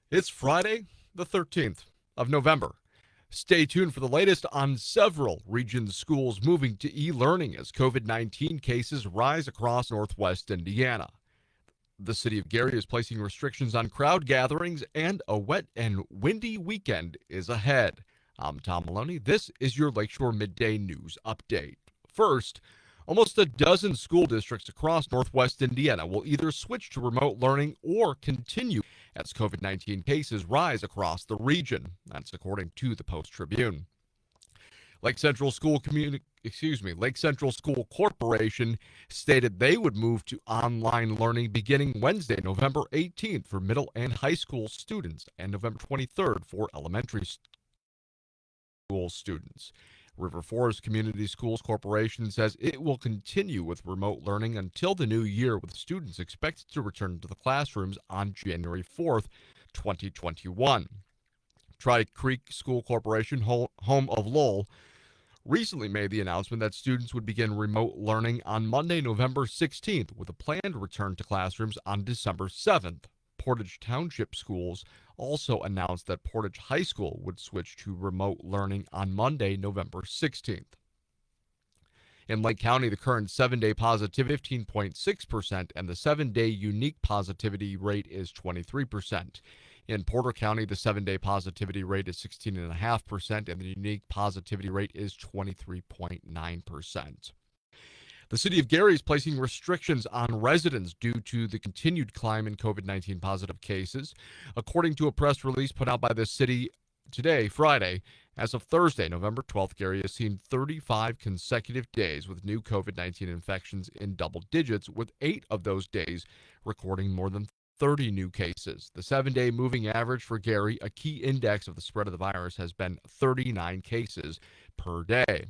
It's Friday, the 13th of November. Stay tuned for the latest on several region schools moving to e-learning as COVID-19 cases rise across northwest Indiana. The city of Gary is placing restrictions on crowd gatherings, and a wet and windy weekend is ahead. I'm Tom Maloney. This is your Lakeshore Midday News Update. First, almost a dozen school districts across northwest Indiana will either switch to remote learning or continue as COVID-19 cases rise across the region. That's according to the Post-Tribune. Lake Central School Corporation stated they would move to online learning beginning Wednesday, November 18th for middle and high school students and November 23rd for elementary school students. River Forest Community Schools Corporation says it will continue with remote learning until the new year, with students expected to return to the classrooms on January 4th, 2021. Tri Creek School Corporation, home of Lowell, recently made the announcement that students would begin remote learning on Monday, November 16th, with a planned return to classrooms on December 7th. Portage Township Schools also announced that Portage High School would switch to remote learning on Monday, November 16th. In Lake County, the current 7-day positivity is 15.6%, and the 7-day unique positivity rate is 23%. In Porter County, the 7-day positivity rate is 16.5%, and the unique positivity rate is 23.9%. The city of Gary is placing restrictions on residents due to the continued climb in COVID-19 positive cases. According to a press release put out by the city today, Friday, as of Thursday, November 12th, Gary has seen 35 consecutive days with new COVID-19 infections in double digits, with 8 of those days recording more than 30 new cases. The 7-day moving average for Gary, a key index of the spread of the virus, has been 39 cases per day.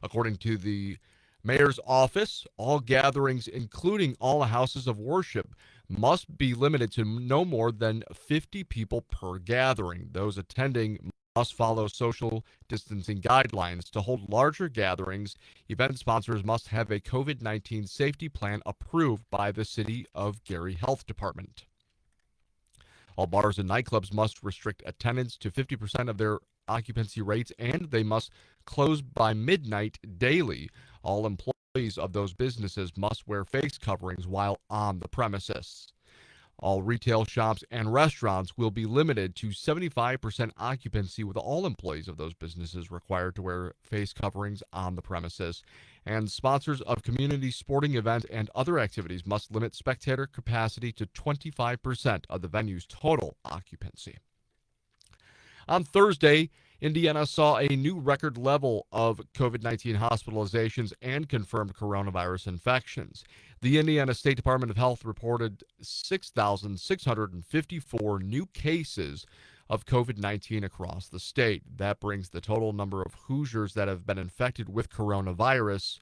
According to the mayor's office, all gatherings, including all houses of worship, must be limited to no more than 50 people per gathering. Those attending must follow social distancing guidelines. To hold larger gatherings, event sponsors must have a COVID-19 safety plan approved by the City of Gary Health Department. All bars and nightclubs must restrict attendance to 50% of their occupancy rates, and they must close by midnight daily. All employees of those businesses must wear face coverings while on the premises. All retail shops and restaurants will be limited to 75% occupancy, with all employees of those businesses required to wear face coverings on the premises. And sponsors of community sporting events and other activities must limit spectator capacity to 25% of the venue's total occupancy. On Thursday, Indiana saw a new record level of COVID-19 hospitalizations and confirmed coronavirus infections. The Indiana State Department of Health reported 6,654 new cases of COVID-19 across the state. That brings the total number of Hoosiers that have been infected with coronavirus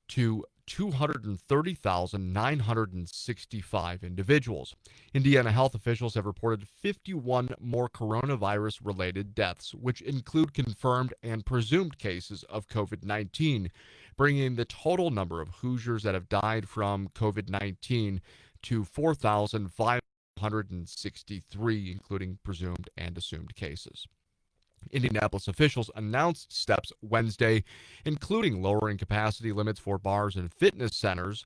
to 230,965 individuals. Indiana health officials have reported 51 more coronavirus-related deaths, which include confirmed and presumed cases of COVID-19, bringing the total number of Hoosiers that have died from COVID-19 to 4,563, including presumed and assumed cases. Indianapolis officials announced steps Wednesday, including lowering capacity limits for bars and fitness centers.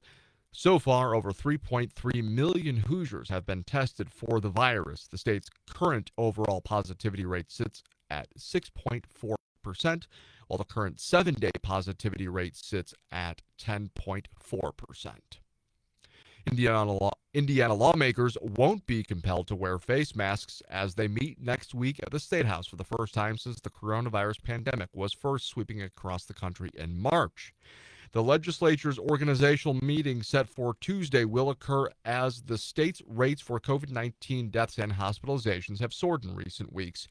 So far, over 3.3 million Hoosiers have been tested for the virus. The state's current overall positivity rate sits at 6.4%, while the current 7-day positivity rate sits at 10.4%. Indiana lawmakers won't be compelled to wear face masks as they meet next week at the State House for the first time since the coronavirus pandemic was first sweeping across the country in March. The legislature's organizational meeting set for Tuesday will occur as the state's rates for COVID-19 deaths and hospitalizations have soared in recent weeks,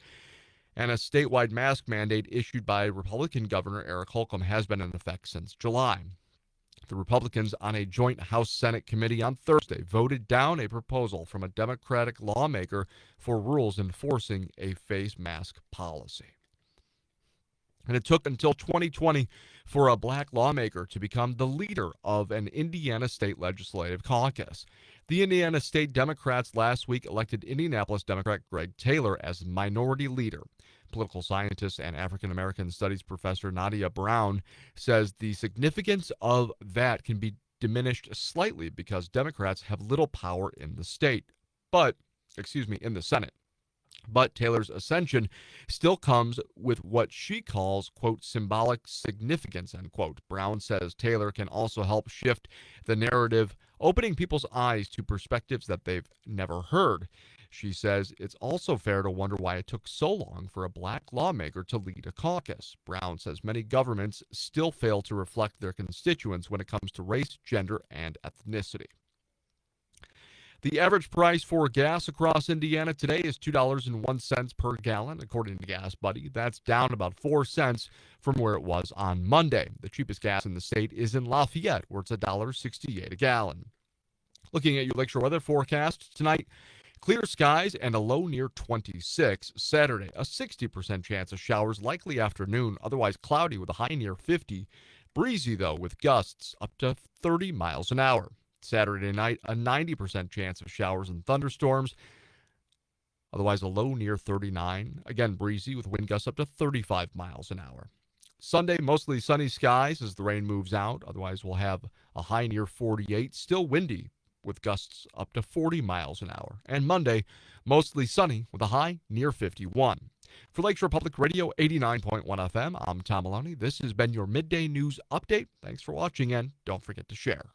and a statewide mask mandate issued by Republican Governor Eric Holcomb has been in effect since July. The Republicans on a joint House-Senate committee on Thursday voted down a proposal from a Democratic lawmaker for rules enforcing a face mask policy. And it took until 2020 for a black lawmaker to become the leader of an Indiana state legislative caucus. The Indiana State Democrats last week elected Indianapolis Democrat Greg Taylor as minority leader. Political scientist and African American studies professor Nadia Brown says the significance of that can be diminished slightly because Democrats have little power in the Senate. But Taylor's ascension still comes with what she calls, quote, symbolic significance, unquote. Brown says Taylor can also help shift the narrative, opening people's eyes to perspectives that they've never heard. She says it's also fair to wonder why it took so long for a black lawmaker to lead a caucus. Brown says many governments still fail to reflect their constituents when it comes to race, gender, and ethnicity. The average price for gas across Indiana today is $2.01 per gallon, according to Gas Buddy. That's down about 4 cents from where it was on Monday. The cheapest gas in the state is in Lafayette, where it's $1.68 a gallon. Looking at your lakeshore weather forecast tonight, clear skies and a low near 26. Saturday, a 60% chance of showers, likely afternoon, otherwise cloudy with a high near 50. Breezy, though, with gusts up to 30 miles an hour. Saturday night, a 90% chance of showers and thunderstorms, otherwise a low near 39. Again, breezy with wind gusts up to 35 miles an hour. Sunday, mostly sunny skies as the rain moves out. Otherwise, we'll have a high near 48. Still windy with gusts up to 40 miles an hour. And Monday, mostly sunny with a high near 51. For Lakeshore Public Radio 89.1 FM, I'm Tom Maloney. This has been your Midday News Update. Thanks for watching, and don't forget to share.